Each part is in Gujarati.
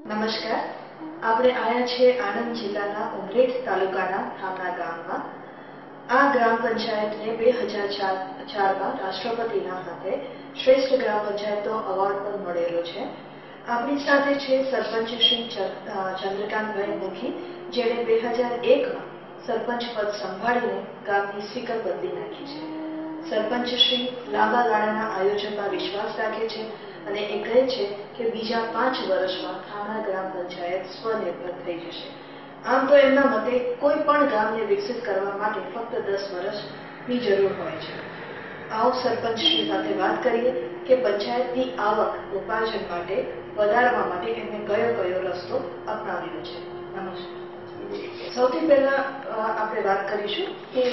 નમસ્કાર. આપણે આયા છે આણંદ જિલ્લાના ઉમરેઠ તાલુકાના થામણા ગામમાં. આ ગ્રામ પંચાયતને 2004માં રાષ્ટ્રપતિના હાથે શ્રેષ્ઠ ગ્રામ પંચાયતનો એવોર્ડ પણ મળેલો છે. આપણી સાથે છે સરપંચ શ્રી ચંદ્રકાંતભાઈ મુખી, જેણે 2001માં સરપંચ પદ સંભાળીને ગામની સ્પીકર બદલી નાખી છે. સરપંચ શ્રી લાંબા ગાળાના આયોજનમાં વિશ્વાસ રાખે છે અને એ કહે છે કે બીજા 5 વર્ષમાં થામણા ગ્રામ પંચાયત સ્વનિર્ભર થઈ જશે. આમ તો એમના મતે કોઈ પણ ગામને વિકસિત કરવા માટે ફક્ત 10 વર્ષની જરૂર હોય છે. આવો સરપંચ શ્રી સાથે વાત કરીએ કે પંચાયતની આવક ઉપાર્જન માટે વધારવા માટે એમને કયો રસ્તો અપનાવ્યો છે. નમસ્કાર. સૌથી પહેલા આપણે વાત કરીશું કે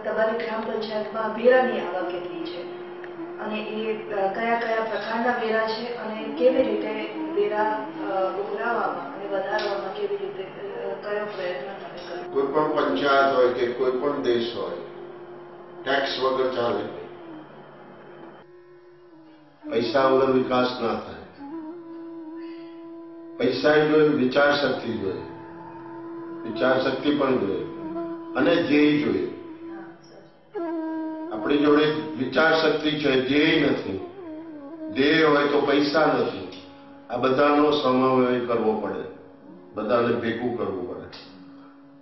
તમારી ગ્રામ પંચાયતમાં વેરાની આવક કેટલી છે અને એ કયા પ્રકારના વેરા છે અને કેવી રીતે વેરા ઉઘરાવવામાં અને વધારવામાં કેવી રીતે કયો પ્રયત્ન તમે કરો? કોઈ પણ પંચાયત હોય કે કોઈ પણ દેશ હોય, ટેક્સ વગર ચાલે. પૈસા વગર વિકાસ ના થાય. પૈસા જોઈએ, વિચાર શક્તિ જોઈએ, વિચાર શક્તિ પણ જોઈએ અને ધ્યેય જોઈએ. આપણી જોડે વિચાર શક્તિ છે, ધ્યેય નથી. ધ્યેય હોય તો પૈસા નથી. આ બધાનો સમન્વય કરવો પડે, બધાને ભેગું કરવું પડે.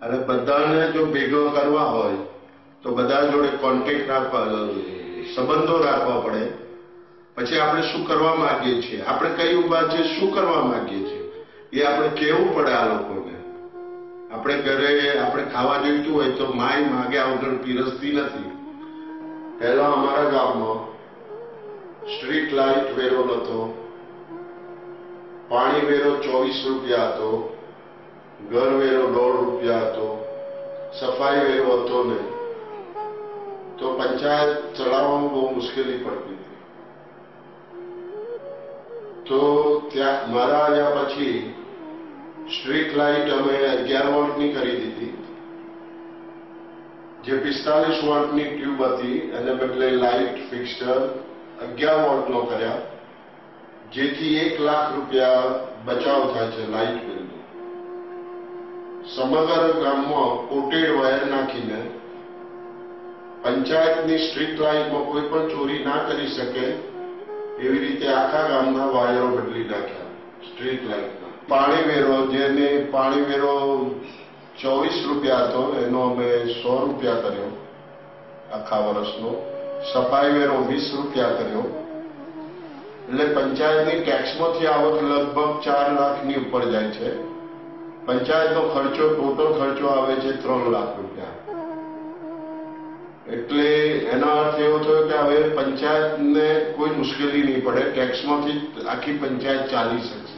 અને બધાને જો ભેગો કરવા હોય તો બધા જોડે કોન્ટેક્ટ રાખવા, સંબંધો રાખવા પડે. પછી આપણે શું કરવા માંગીએ છીએ, આપણે કઈ ઉભા છે, શું કરવા માંગીએ છીએ એ આપણે કહેવું પડે આ લોકોને. આપણે ઘરે આપણે ખાવા જોઈતું હોય તો માય માગ્યા વગર પીરસતી નથી. પહેલા અમારા ગામમાં સ્ટ્રીટ લાઇટ વેરો નતો, પાણી વેરો 24 રૂપિયા હતો, ઘર વેરો 1.5 રૂપિયા હતો, સફાઈ વેરો હતો નહીં. તો પંચાયત ચલાવવામાં બહુ મુશ્કેલી પડતી હતી. તો ત્યાં મારા આવ્યા પછી સ્ટ્રીટ લાઇટ અમે 11 વોલ્ટની કરી દીધી. જે 45 વોલ્ટની ટ્યુબ હતી એને બદલે લાઇટ ફિક્સર 11 વોલ્ટનો કર્યા, જેથી 1 લાખ રૂપિયા બચાવ થાય છે લાઇટ બિલનો. સમગ્ર ગામમાં કોટેડ વાયર નાખીને પંચાયતની સ્ટ્રીટ લાઇટમાં કોઈ પણ ચોરી ના કરી શકે એવી રીતે આખા ગામના વાયરો બદલી નાખ્યા સ્ટ્રીટ લાઇટના. પાણી વેરો, જેને પાણી વેરો 24 રૂપિયા હતો એનો અમે 100 રૂપિયા કર્યો આખા વર્ષનો. સફાઈ વેરો 20 રૂપિયા કર્યો. એટલે પંચાયતની ટેક્સમાંથી આવક લગભગ 4 લાખની ઉપર જાય છે. પંચાયતનો ખર્ચો, ટોટલ ખર્ચો આવે છે 3 લાખ રૂપિયા. એટલે એનો અર્થ એવો થયો કે હવે પંચાયતને કોઈ મુશ્કેલી નહીં પડે, ટેક્સમાંથી આખી પંચાયત ચાલી શકશે.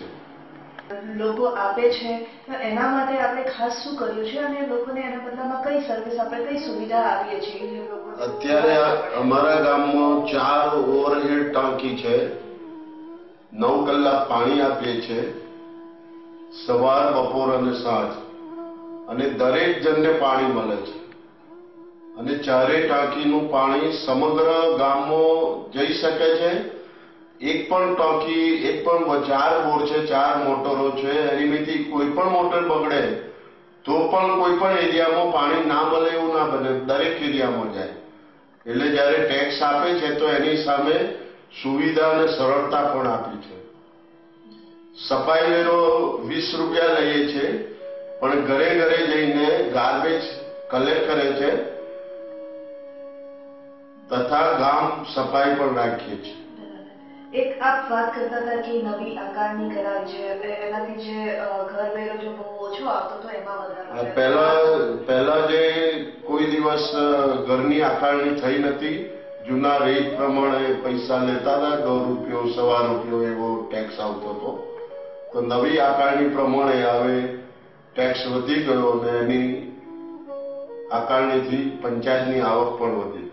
લોકો આપે છે તો એના માટે આપણે ખાસ શું કર્યું છે અને લોકોને એના બદલામાં કઈ સર્વિસ, આપણે કઈ સુવિધા આપીએ છીએ? અત્યારે અમારા ગામમાં 4 ઓવરહેડ ટાંકી છે, 9 કલાક પાણી આપીએ છીએ, સવાર, બપોર અને સાંજ. અને દરેક જણને પાણી મળે છે. અને 4 ટાંકીનું પાણી સમગ્ર ગામમાં જઈ શકે છે. એક પણ ટાંકી, એક પણ 4 બોર છે, 4 મોટરો છે, એનીમાંથી કોઈ પણ મોટર બગડે તો પણ કોઈ પણ એરિયામાં પાણી ના મળે એવું ના બને, દરેક એરિયામાં જાય. એટલે જયારે ટેક્સ આપે છે તો એની સામે સુવિધા અને સરળતા પણ આપી છે. સફાઈ વેરો 20 રૂપિયા લઈએ છે, પણ ઘરે ઘરે જઈને ગાર્બેજ કલેક્ટ કરે છે તથા ગામ સફાઈ પણ રાખીએ છીએ. એક આપ વાત કરતા હતા કે નવી આકારણી કરાવી છે, એટલે એનાથી જે ઘર વેરો જો બહુ ઓછો આવતો તો એમાં વધારો. પહેલા જે કોઈ દિવસ ઘરની આકારણી થઈ નથી. જૂના રેટ પ્રમાણે પૈસા લેતા હતા, 1.5 રૂપિયો, 1.25 રૂપિયો એવો ટેક્સ આવતો હતો. તો નવી આકારણી પ્રમાણે હવે ટેક્સ વધી ગયો અને એની આકારણીથી પંચાયતની આવક પણ વધી.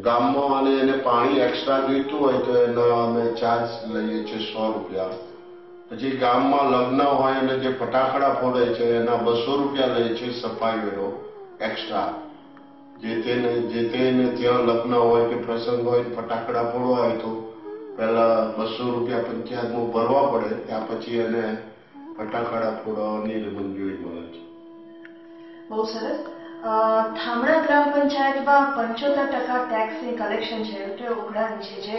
ગામમાં અને એને પાણી એક્સ્ટ્રા જોઈતું હોય તો એનો અમે ચાર્જ લઈએ છીએ 100 રૂપિયા. પછી ગામમાં લગ્ન હોય અને જે ફટાકડા ફોડે છે એના 200 રૂપિયા લઈએ છીએ સફાઈ વેરો એક્સ્ટ્રા. જે તેને ત્યાં લગ્ન હોય કે પ્રસંગ હોય, ફટાકડા ફોડવા હોય તો પહેલા 200 રૂપિયા પંચાયતમાં ભરવા પડે, ત્યાં પછી એને ફટાકડા ફોડવાની મંજૂરી મળે છે. બહુ સરસ. થામણા ગ્રામ પંચાયતમાં 75% ટેક્સની કલેક્શન છે, એટલે ઓગણાની છે, જે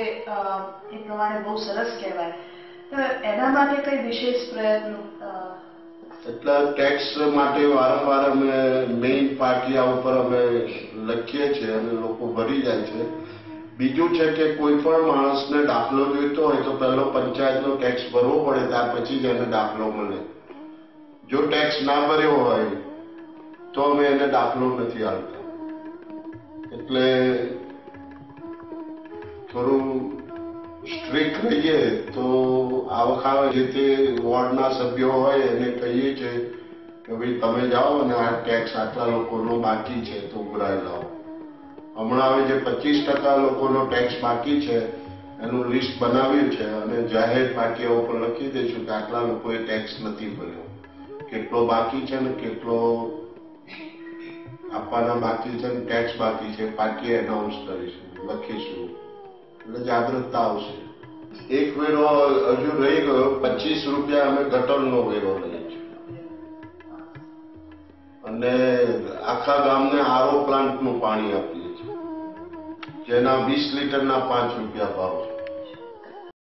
એ પ્રમાણે બહુ સરસ કહેવાય. તો એના માટે કઈ વિશેષ પ્રયત્ન? એટલે ટેક્સ માટે વારંવાર અમે મેઇન પાટિયા ઉપર અમે લખીએ છીએ અને લોકો ભરી જાય છે. બીજું છે કે કોઈ પણ માણસને દાખલો જોઈતો હોય તો પહેલો પંચાયતનો ટેક્સ ભરવો પડે, ત્યાર પછી જ એને દાખલો મળે. જો ટેક્સ ના ભર્યો હોય તો અમે એને દાખલો નથી આપતા. એટલે થોડું સ્ટ્રિક્ટ રહીએ તો આ વખતે જે તે વોર્ડના સભ્યો હોય એને કહીએ છીએ કે ભાઈ તમે જાઓ અને આ ટેક્સ આટલા લોકોનો બાકી છે તો ઉઘરાઈ લાવો. હમણાં હવે જે 25% લોકોનો ટેક્સ બાકી છે એનું લિસ્ટ બનાવ્યું છે અને જાહેર પાટિયા ઉપર લખી દઈશું કે આટલા લોકોએ ટેક્સ નથી ભર્યો, કેટલો બાકી છે ને કેટલો આપવાના બાકી છે ને ટેક્સ બાકી છે, પાટિયા એનાઉન્સ કરીશું, લખીશું, એટલે જાગૃતતા આવશે. એક વેરો હજુ રહી ગયો, 25 રૂપિયા અમે ગટરનો વેરો લઈએ છીએ અને આખા ગામને આરો પ્લાન્ટનું પાણી આપીએ છીએ, જેના 20 લીટરના 5 રૂપિયા ભાવ છે.